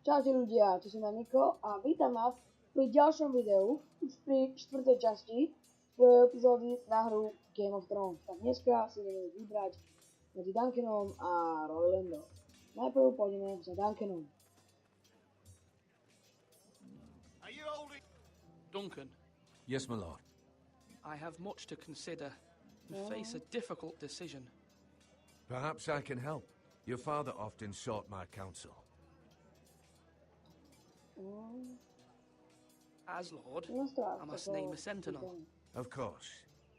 Čaute ľudia, tu som Niko a vítam vás pri ďalšom videu, už pri 4. časti svojej epizódy na hru Game of Thrones. Tak dneska si ideme vybrať medzi Duncanom a Roylandom. Najprv pôjdeme za Duncanom. Are you holding? Duncan, Yes, my lord. I have much to consider and face a difficult decision. Perhaps I can help. Your father often sought my counsel. As Lord, Nostra, I must name a sentinel. Of course.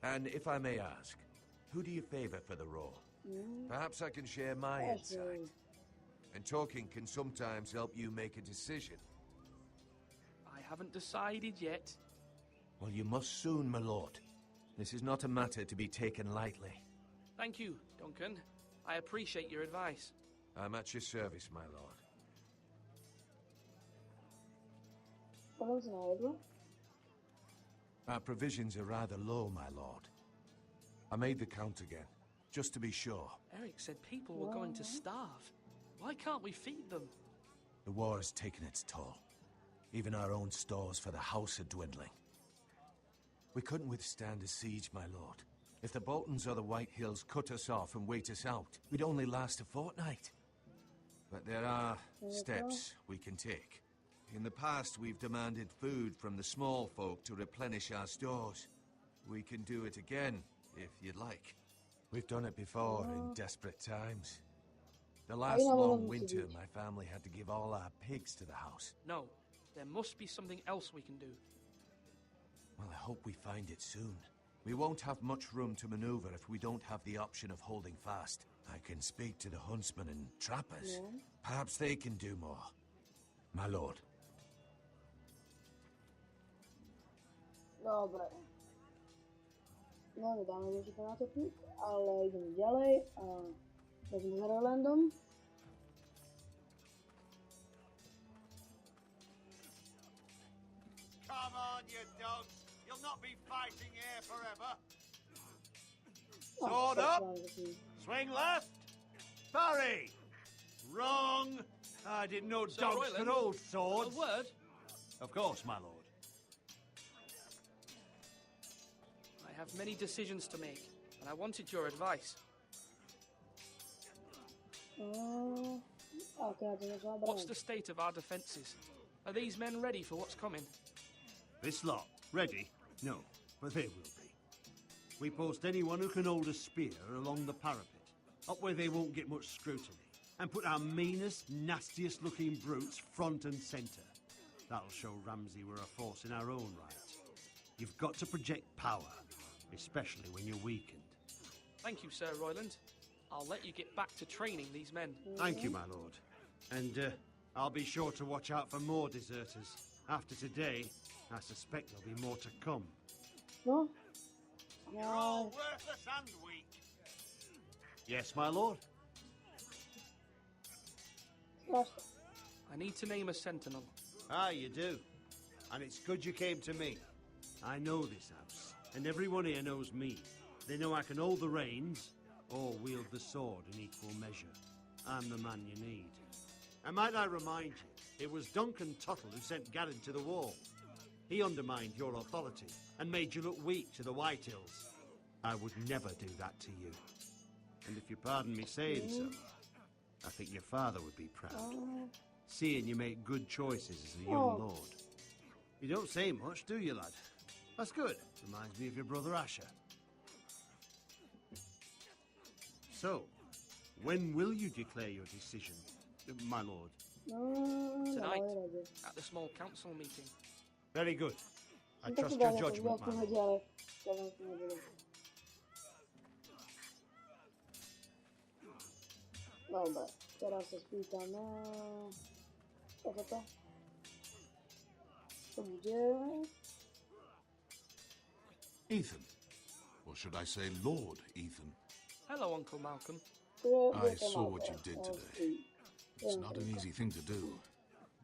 And if I may ask, who do you favor for the role? Perhaps I can share my insight. And talking can sometimes help you make a decision. I haven't decided yet. Well, you must soon, my lord. This is not a matter to be taken lightly. Thank you, Duncan. I appreciate your advice. I'm at your service, my lord. Potom si na jedlo. Our provisions are rather low, my lord. I made the count again, just to be sure. Eric said people were going to starve. Why can't we feed them? The war has taken its toll. Even our own stores for the house are dwindling. We couldn't withstand a siege, my lord. If the Boltons or the White Hills cut us off and wait us out, we'd only last a fortnight. But there are steps we can take. In the past, we've demanded food from the small folk to replenish our stores. We can do it again, if you'd like. We've done it before in desperate times. The last long winter, my family had to give all our pigs to the house. No, there must be something else we can do. Well, I hope we find it soon. We won't have much room to maneuver if we don't have the option of holding fast. I can speak to the huntsmen and trappers. Perhaps they can do more. My lord. Dobre. No, nedáme už to na to klik, ale ideme ďalej a vezme za Roylandom. Come on, you dogs. You'll not be fighting here forever. Sword up. Swing left. Parry. Wrong. I didn't know Sir dogs Royland, could hold A swords. word? Of course, my lord. I have many decisions to make, and I wanted your advice. What's the state of our defences? Are these men ready for what's coming? This lot, ready? No, but they will be. We post anyone who can hold a spear along the parapet, up where they won't get much scrutiny, and put our meanest, nastiest looking brutes front and centre. That'll show Ramsay we're a force in our own right. You've got to project power, especially when you're weakened. Thank you, Sir Royland. I'll let you get back to training these men. Thank you, my lord. And I'll be sure to watch out for more deserters. After today, I suspect there'll be more to come. No? You're all worthless and weak. Yes, my lord. Strašne. I need to name a sentinel. Ah, you do. And it's good you came to me. I know this house, and everyone here knows me. They know I can hold the reins or wield the sword in equal measure. I'm the man you need. And might I remind you, it was Duncan Tuttle who sent Garrett to the wall. He undermined your authority and made you look weak to the White Hills. I would never do that to you. And if you pardon me saying so, I think your father would be proud, seeing you make good choices as a young lord. You don't say much, do you, lad? That's good. Reminds me of your brother Asher. So, when will you declare your decision, my lord? Tonight, at the small council meeting. Very good. I Tak trust to your dáme judgment, to my lord. ale to nebude. Dobre, teraz sa spýtam na... Toto. To bude... Ethan. Or should I say Lord Ethan? Hello, Uncle Malcolm. I saw what you did today. It's not an easy thing to do,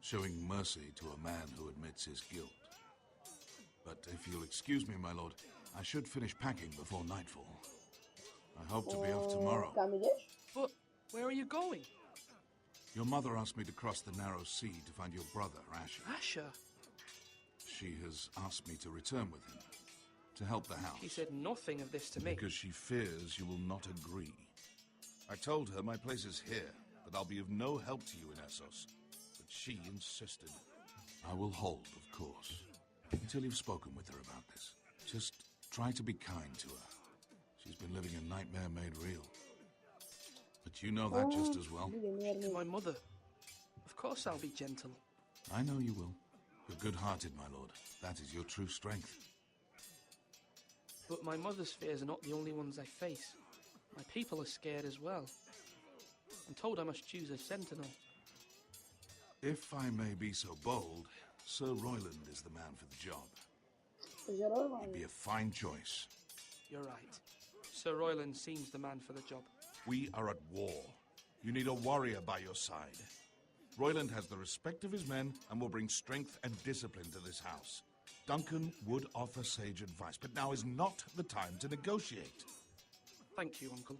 showing mercy to a man who admits his guilt. But if you'll excuse me, my lord, I should finish packing before nightfall. I hope to be off tomorrow. Kam ideš? But where are you going? Your mother asked me to cross the narrow sea to find your brother, Asher. Asher? She has asked me to return with him, to help the house. She said nothing of this to me. Because she fears you will not agree. I told her my place is here, that I'll be of no help to you in Essos. But she insisted. I will hold, of course, until you've spoken with her about this. Just try to be kind to her. She's been living a nightmare made real. But you know that just as well. She's my mother. Of course I'll be gentle. I know you will. You're good-hearted, my lord. That is your true strength. But my mother's fears are not the only ones I face. My people are scared as well. I'm told I must choose a sentinel. If I may be so bold, Sir Royland is the man for the job. He'd be a fine choice. You're right. Sir Royland seems the man for the job. We are at war. You need a warrior by your side. Royland has the respect of his men and will bring strength and discipline to this house. Duncan would offer sage advice, but now is not the time to negotiate. Thank you, Uncle.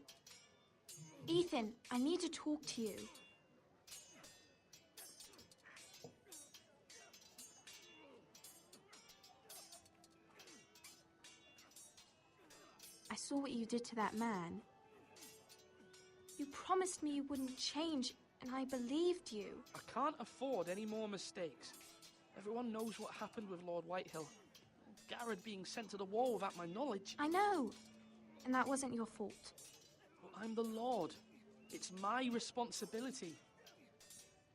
Ethan, I need to talk to you. I saw what you did to that man. You promised me you wouldn't change, and I believed you. I can't afford any more mistakes. Everyone knows what happened with Lord Whitehill. Garrett being sent to the war without my knowledge. I know, and that wasn't your fault. Well, I'm the Lord. It's my responsibility.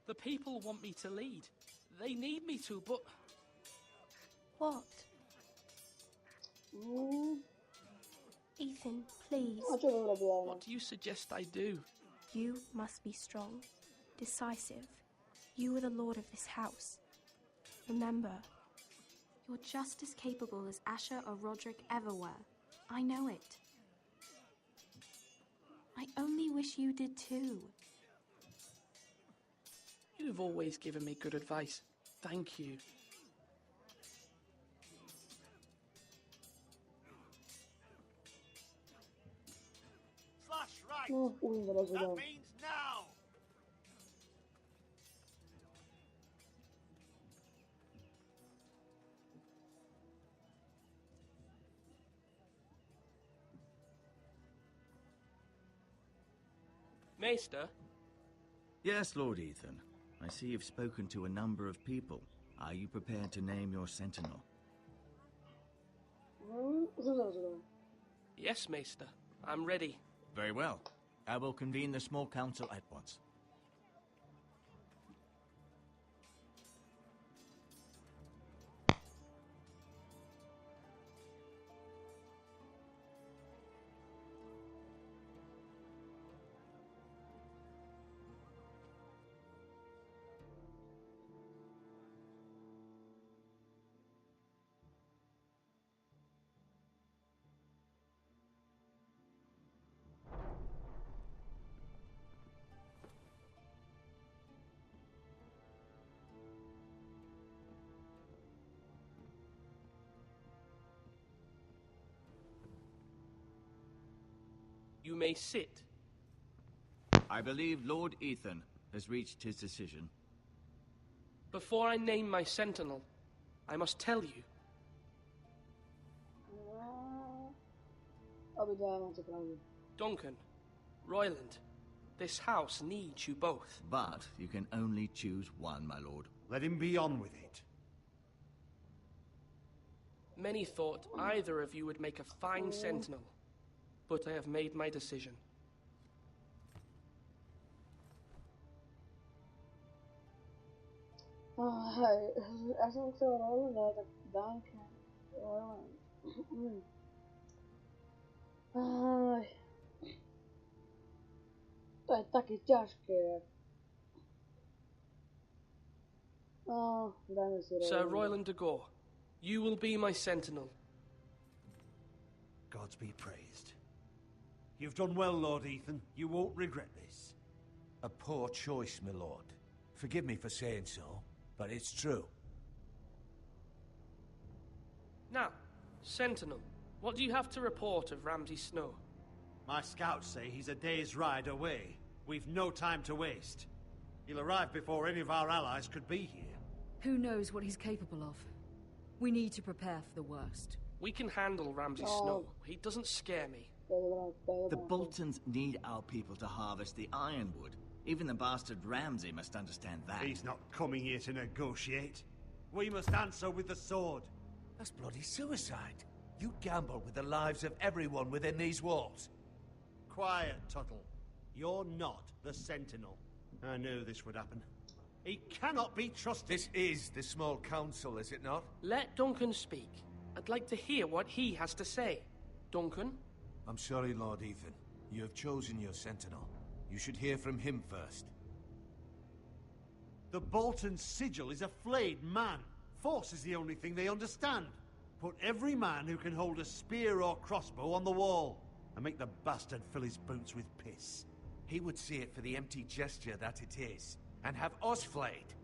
The people want me to lead. They need me to, but... What? Ethan, please. What do you suggest I do? You must be strong, decisive. You are the lord of this house. Remember, you're just as capable as Asher or Roderick ever were. I know it. I only wish you did too. You've always given me good advice. Thank you. Slash right. That means now. Maester? Yes, Lord Ethan. I see you've spoken to a number of people. Are you prepared to name your sentinel? Yes, Maester. I'm ready. Very well. I will convene the small council at once. You may sit. I believe Lord Ethan has reached his decision. Before I name my sentinel, I must tell you. Duncan, Royland, this house needs you both. But you can only choose one, my lord. Let him be on with it. Many thought either of you would make a fine sentinel, but I have made my decision. Ja sam chcela Rolanda, tak Duncan, Roland. To je také ťažké. Dajme si Rolanda. Sir Royland de Gore, you will be my sentinel. Gods be praised. You've done well, Lord Ethan. You won't regret this. A poor choice, my lord. Forgive me for saying so, but it's true. Now, sentinel, what do you have to report of Ramsay Snow? My scouts say he's a day's ride away. We've no time to waste. He'll arrive before any of our allies could be here. Who knows what he's capable of? We need to prepare for the worst. We can handle Ramsay Snow. He doesn't scare me. The Boltons need our people to harvest the ironwood. Even the bastard Ramsay must understand that. He's not coming here to negotiate. We must answer with the sword. That's bloody suicide. You gamble with the lives of everyone within these walls. Quiet, Tuttle. You're not the Sentinel. I knew this would happen. He cannot be trusted. This is the small council, is it not? Let Duncan speak. I'd like to hear what he has to say. Duncan? I'm sorry, Lord Ethan. You have chosen your Sentinel. You should hear from him first. The Bolton sigil is a flayed man. Force is the only thing they understand. Put every man who can hold a spear or crossbow on the wall, and make the bastard fill his boots with piss. He would see it for the empty gesture that it is, and have us flayed.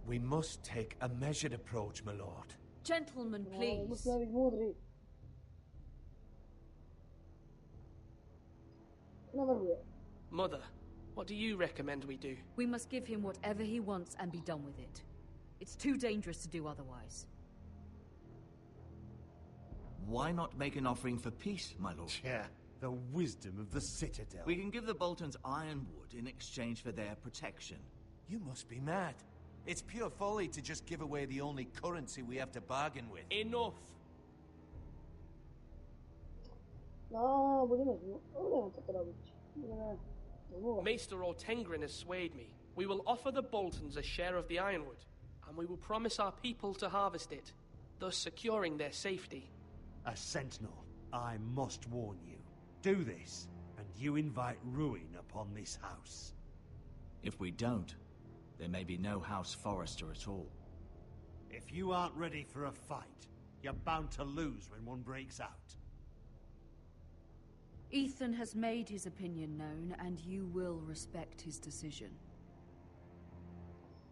We must take a measured approach, my lord. Gentlemen, please. Mother, what do you recommend we do? We must give him whatever he wants and be done with it. It's too dangerous to do otherwise. Why not make an offering for peace, my lord? Yeah, the wisdom of the Citadel. We can give the Boltons ironwood in exchange for their protection. You must be mad. It's pure folly to just give away the only currency we have to bargain with. Enough! No, budeme to robić. Maester Ortengrin has swayed me. We will offer the Boltons a share of the ironwood, and we will promise our people to harvest it, thus securing their safety. A sentinel, I must warn you. Do this, and you invite ruin upon this house. If we don't, there may be no House Forrester at all. If you aren't ready for a fight, you're bound to lose when one breaks out. Ethan has made his opinion known, and you will respect his decision.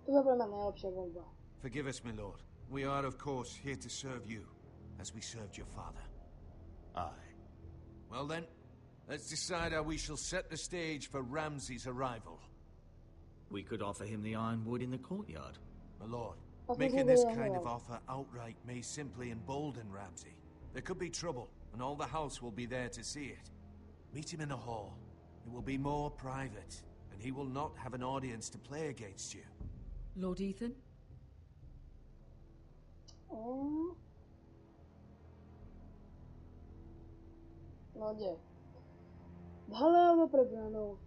To by pre mňa najlepšia voľba. Forgive us, my lord. We are, of course, here to serve you, as we served your father. Aye. Well then, let's decide how we shall set the stage for Ramsay's arrival. We could offer him the ironwood in the courtyard. My lord, That's making what this we kind of want. offer outright may simply embolden Ramsay. There could be trouble, and all the house will be there to see it. Meet him in the hall. It will be more private, and he will not have an audience to play against you. Lord Ethan? No kde? V hale alebo pred bránou?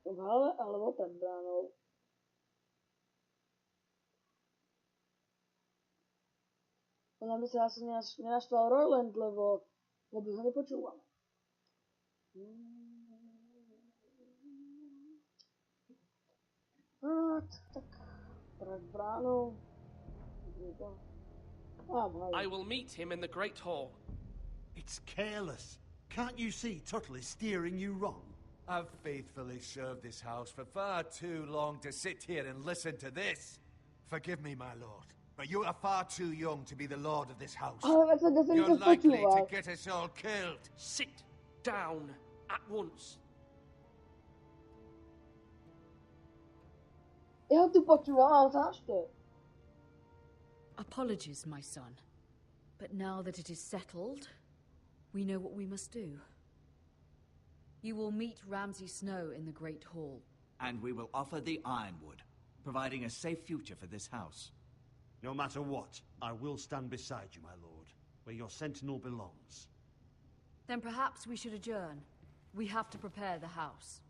V hale alebo pred bránou? Ona by sa asi nenaštval Royland, lebo vôbec ho nepočúvam. Tak pred bránou. I will meet him in the Great Hall. It's careless. Can't you see Tuttle is steering you wrong? I've faithfully served this house for far too long to sit here and listen to this. Forgive me, my lord, but you are far too young to be the lord of this house. Ale tak sa You're to likely to počúval. get us all killed. Sit down at once. Ja ho tu počúvam, ale zášte. Apologies, my son. But now that it is settled, we know what we must do. You will meet Ramsay Snow in the Great Hall. And we will offer the ironwood, providing a safe future for this house. No matter what, I will stand beside you, my lord, where your sentinel belongs. Then perhaps we should adjourn. We have to prepare the house.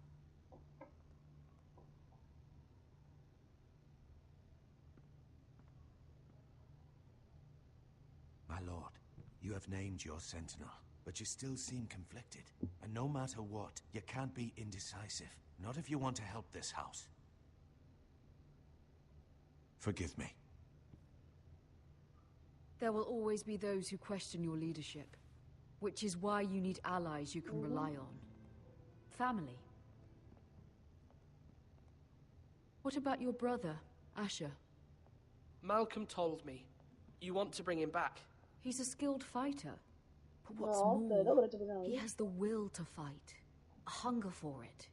My lord, you have named your sentinel, but you still seem conflicted. And no matter what, you can't be indecisive. Not if you want to help this house. Forgive me. There will always be those who question your leadership, which is why you need allies you can rely on. Family. What about your brother, Asher? Malcolm told me. You want to bring him back. He's a skilled fighter. But what's No, to je more, dobre, čo by sme mali. he has the will to fight, a hunger for it.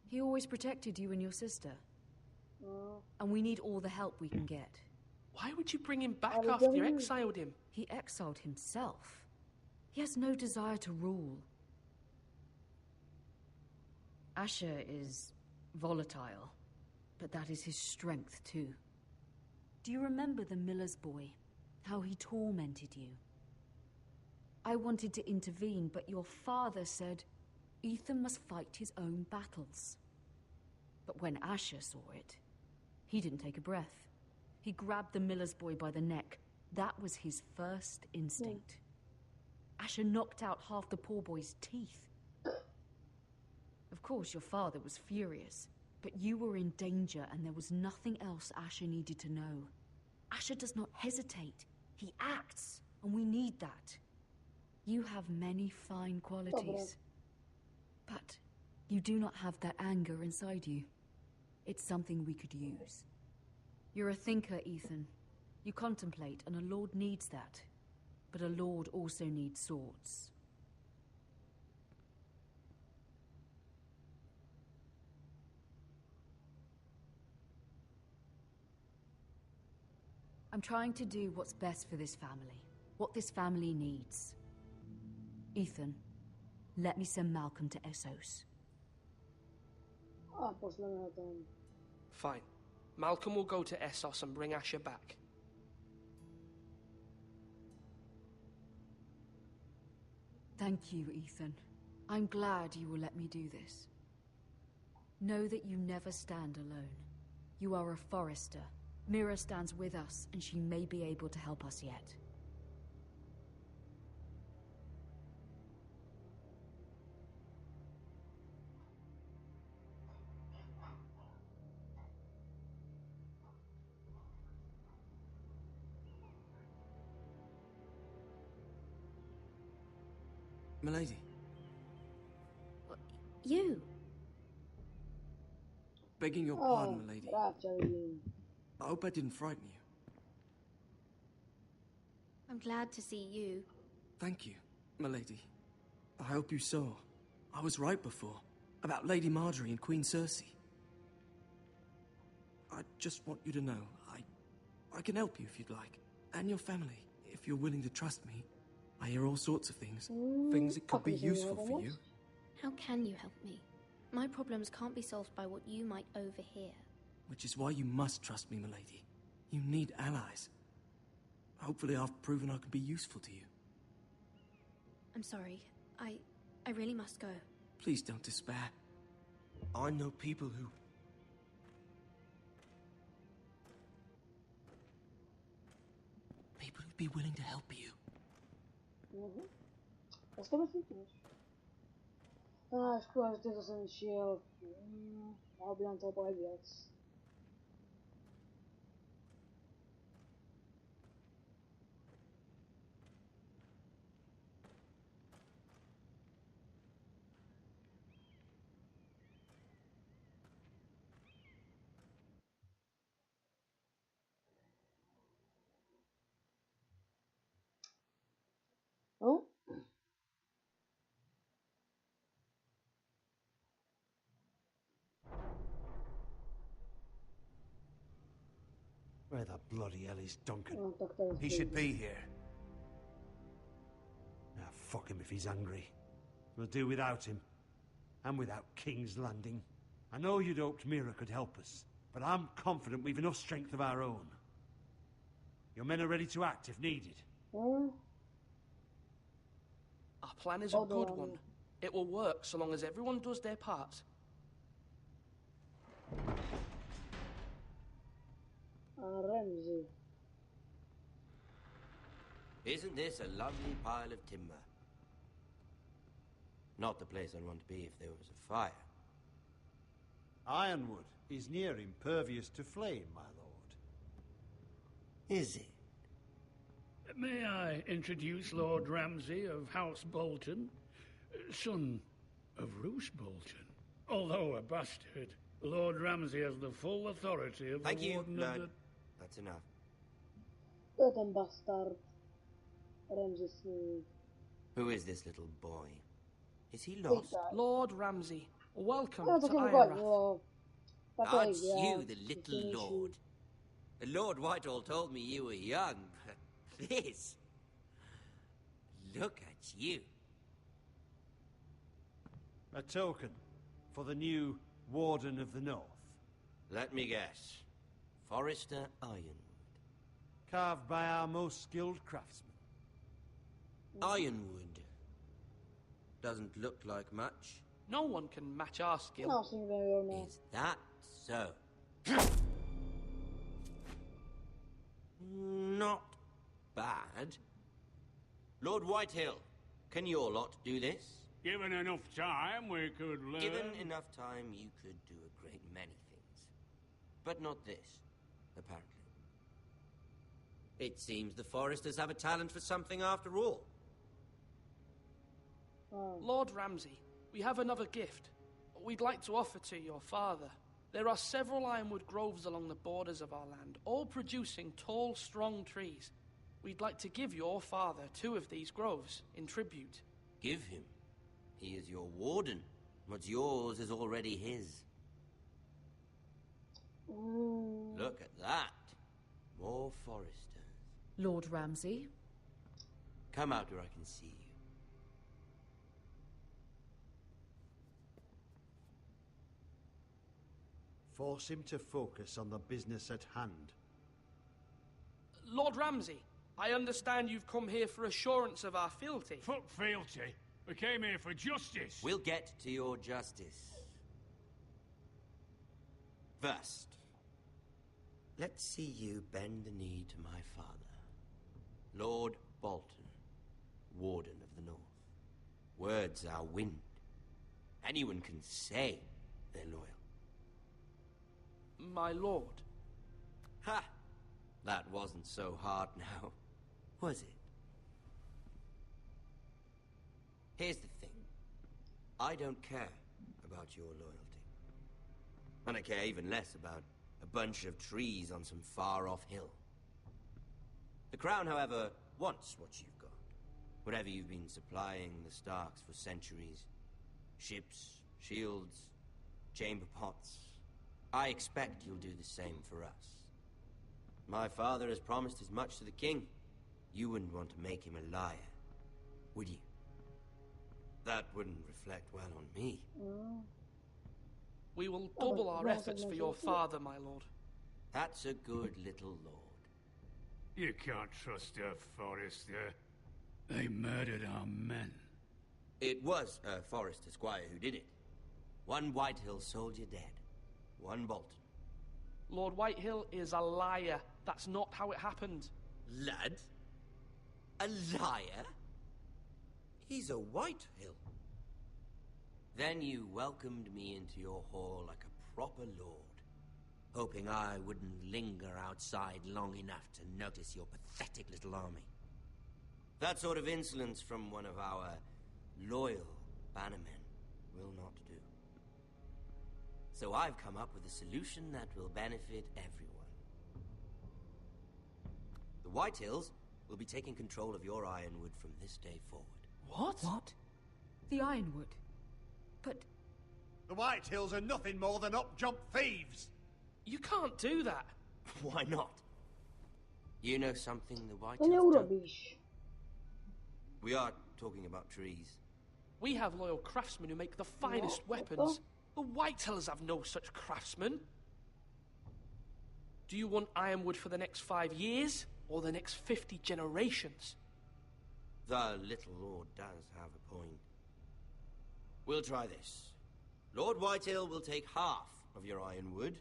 He always protected you and your sister. And we need all the help we can get. Why would you bring him back after you exiled him? He exiled himself. He has no desire to rule. Asher is volatile, but that is his strength too. Do you remember the miller's boy? How he tormented you? I wanted to intervene, but your father said Ethan must fight his own battles. But when Asher saw it, he didn't take a breath. He grabbed the miller's boy by the neck. That was his first instinct. Asher knocked out half the poor boy's teeth. Of course, your father was furious, but you were in danger and there was nothing else Asher needed to know. Asher does not hesitate. He acts, and we need that. You have many fine qualities, but you do not have that anger inside you. It's something we could use. You're a thinker, Ethan. You contemplate, and a lord needs that. But a lord also needs swords. I'm trying to do what's best for this family. What this family needs. Ethan, let me send Malcolm to Essos. Fine. Malcolm will go to Essos and bring Asher back. Thank you, Ethan. I'm glad you will let me do this. Know that you never stand alone. You are a forester. Mira stands with us, and she may be able to help us yet. Milady. You? Begging your pardon, milady. I hope I didn't frighten you. I'm glad to see you. Thank you, milady. I hope you saw. I was right before. About Lady Marjorie and Queen Cersei. I just want you to know, I can help you if you'd like. And your family, if you're willing to trust me. I hear all sorts of things. Things that could be useful for you. How can you help me? My problems can't be solved by what you might overhear. Which is why you must trust me, milady. You need allies. Hopefully I've proven I can be useful to you. I'm sorry. I really must go. Please don't despair. I know people who... People who'd be willing to help you. Asta vai fi fixe. Acho que hoje tens a encher. I'll be on top of it. Oh? Where the bloody hell is Duncan? He should be here. Ah, fuck him if he's angry. We'll do without him. And without King's Landing. I know you'd hoped Mira could help us, but I'm confident we've enough strength of our own. Your men are ready to act if needed. Our plan is a good one. It will work so long as everyone does their part. Ramsey. Isn't this a lovely pile of timber? Not the place I'd want to be if there was a fire. Ironwood is near impervious to flame, my lord. Is it? May I introduce Lord Ramsay of House Bolton, son of Roose Bolton. Although a bastard, Lord Ramsay has the full authority of Thank the you, Warden Lord. of the... That's enough. Totem bastard. Ramsey Smith. Who is this little boy? Is he lost? Lord Ramsay, Welcome No, to takiego Iron goń, Wrath. no. Aren't Takiej, you the little lord? Lord Whitehall told me you were young, but this... Look at you. A token for the new Warden of the North. Let me guess. Forrester Ironwood. Carved by our most skilled craftsmen. Ironwood. Doesn't look like much. No one can match our skill. No, w sumie wiem, no. Is that so? Not bad. Lord Whitehill, can your lot do this? Given enough time, we could learn. Given enough time, you could do a great many things. But not this, apparently. It seems the Foresters have a talent for something after all. Lord Ramsay, we have another gift. We'd like to offer to your father. There are several ironwood groves along the borders of our land, all producing tall, strong trees. We'd like to give your father 2 of these groves in tribute. Give him. He is your warden. What's yours is already his. Look at that. More Foresters. Lord Ramsay? Come out where I can see you. Force him to focus on the business at hand. Lord Ramsay, I understand you've come here for assurance of our fealty. Fuck fealty. We came here for justice. We'll get to your justice. First, let's see you bend the knee to my father, Lord Bolton, Warden of the North. Words are wind. Anyone can say they're loyal. My lord. Ha! That wasn't so hard now, was it? Here's the thing. I don't care about your loyalty. And I care even less about a bunch of trees on some far-off hill. The Crown, however, wants what you've got. Whatever you've been supplying the Starks for centuries. Ships, shields, chamber pots. I expect you'll do the same for us. My father has promised as much to the king. You wouldn't want to make him a liar, would you? That wouldn't reflect well on me. We will double our efforts for your father, my lord. That's a good little lord. You can't trust a Forester. They murdered our men. It was a Forester squire who did it. 1 Whitehill soldier dead. 1 Bolton. Lord Whitehill is a liar. That's not how it happened. Lad? A liar? He's a Whitehill. Then you welcomed me into your hall like a proper lord, hoping I wouldn't linger outside long enough to notice your pathetic little army. That sort of insolence from one of our loyal bannermen will not do. So I've come up with a solution that will benefit everyone. The Whitehills will be taking control of your ironwood from this day forward. What? The Ironwood? But... The Whitehills are nothing more than up-jump thieves! You can't do that. Why not? You know something the To nie Whitehills don't? urobisz. We are talking about trees. We have loyal craftsmen who make the finest weapons. The Whitehills have no such craftsmen. Do you want ironwood for the next 5 years, or the next 50 generations? The little lord does have a point. We'll try this. Lord Whitehill will take half of your ironwood,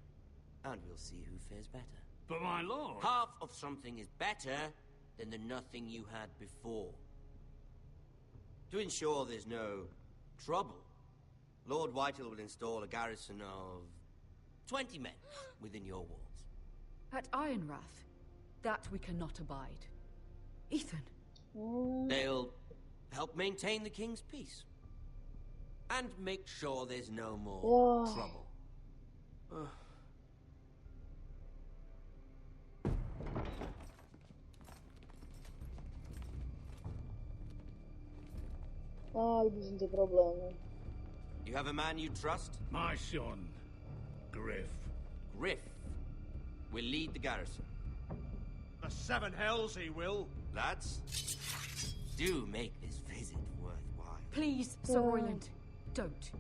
and we'll see who fares better. But my lord... Half of something is better than the nothing you had before. To ensure there's no trouble, Lord Whitehill will install a garrison of 20 men within your walls. at Ironwrath, that we cannot abide. Ethan. They'll help maintain the king's peace. And make sure there's no more trouble. Albo są te problemy. You have a man you trust? My son, Griff. Griff will lead the garrison. The seven hells he will. Lads, do make this visit worthwhile. Please, Sir Royland, don't.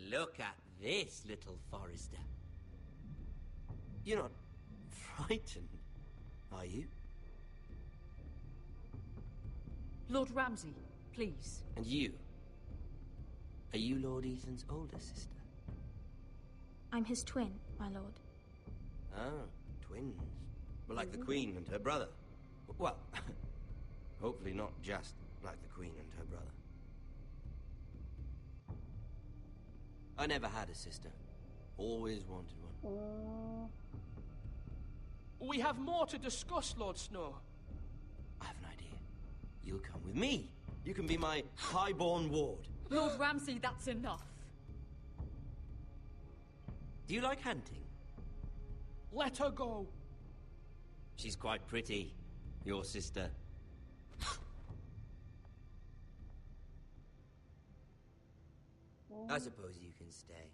Look at this, little Forester. You're not frightened, are you? Lord Ramsay, please. And you? Are you Lord Ethan's older sister? I'm his twin, my lord. Ah, twins. Well, like the Queen and her brother. Well, hopefully not just like the Queen and her brother. I never had a sister. Always wanted one. We have more to discuss, Lord Snow. I have an idea. You'll come with me. You can be my highborn ward. Lord Ramsay, that's enough. Do you like hunting? Let her go. She's quite pretty, your sister. I suppose you can stay.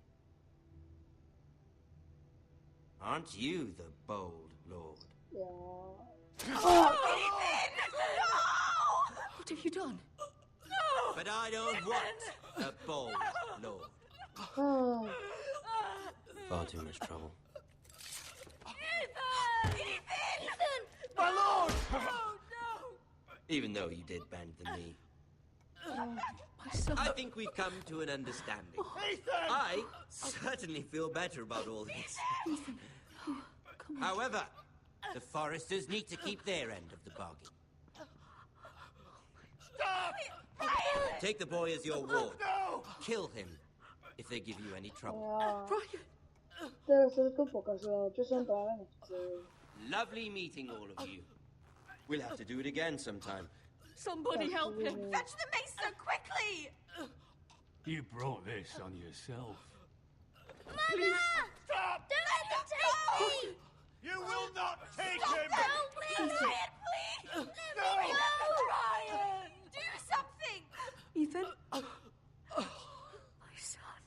Aren't you the bold lord? Yeah. What have you done? But I don't want a bold lord. Oh. Far too much trouble. Ethan! My lord! Oh, no! Even though you did bend the knee. My son. I think we've come to an understanding. I certainly feel better about all this. Ethan. Oh, come on. However, the Foresters need to keep their end of the bargain. Stop! Take the boy as your ward. No! Kill him if they give you any trouble. Ja. Brian! Teraz to tylko pokażę, czy są prawie nie chcę. Lovely meeting all of you. We'll have to do it again sometime. Somebody help him! Fetch the mason quickly! You brought this on yourself. Please. Stop! Don't let them take me! You will not take Stop him! them! Please, Ryan, please! No! Ryan! Do something! Ethan? My son.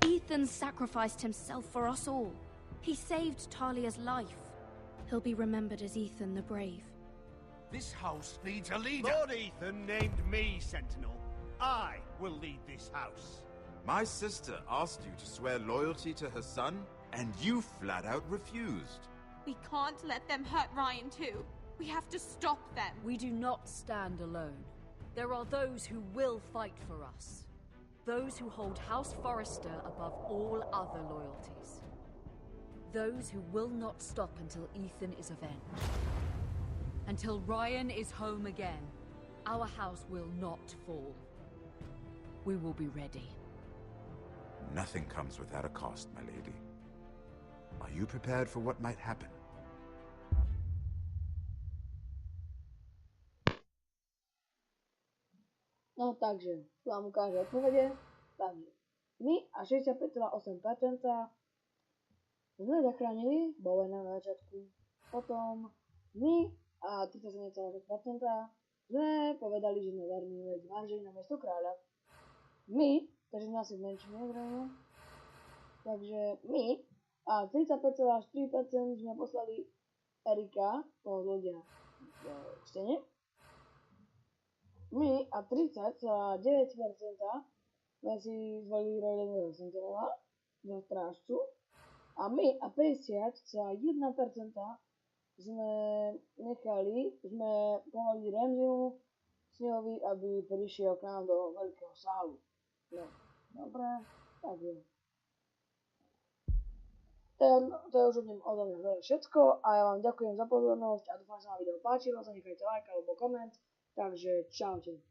Ethan sacrificed himself for us all. He saved Talia's life. He'll be remembered as Ethan the Brave. This house needs a leader. Lord Ethan named me Sentinel. I will lead this house. My sister asked you to swear loyalty to her son, and you flat out refused. We can't let them hurt Ryan too. We have to stop them. We do not stand alone. There are those who will fight for us. Those who hold House Forrester above all other loyalties. Those who will not stop until Ethan is avenged. Until Ryan is home again, our house will not fall. We will be ready. Nothing comes without a cost, my lady. Are you prepared for what might happen? No takže, tu vám ukážu odpovědi. Takže, my a 65,8% sme zachránili Bowena na začiatku. Potom my a 37,6% sme povedali, že sme verní ledi manželi na miesto kráľa. My, takže sme asi v menšine zrejme. Takže my a 35,4% sme poslali Erika, toho zlodia, v stene. My a 30,9% sme si zvolili Roylandového Sentinela za strážcu a my a 50,1% sme pomohli Ramsaymu Snehovi, aby prišiel k nám do veľkého sálu. No, dobre, tak je. To je už odo mňa všetko a ja vám ďakujem za pozornosť a dúfam, že sa vám video páčilo, zanechajte like alebo koment. Takže čaute.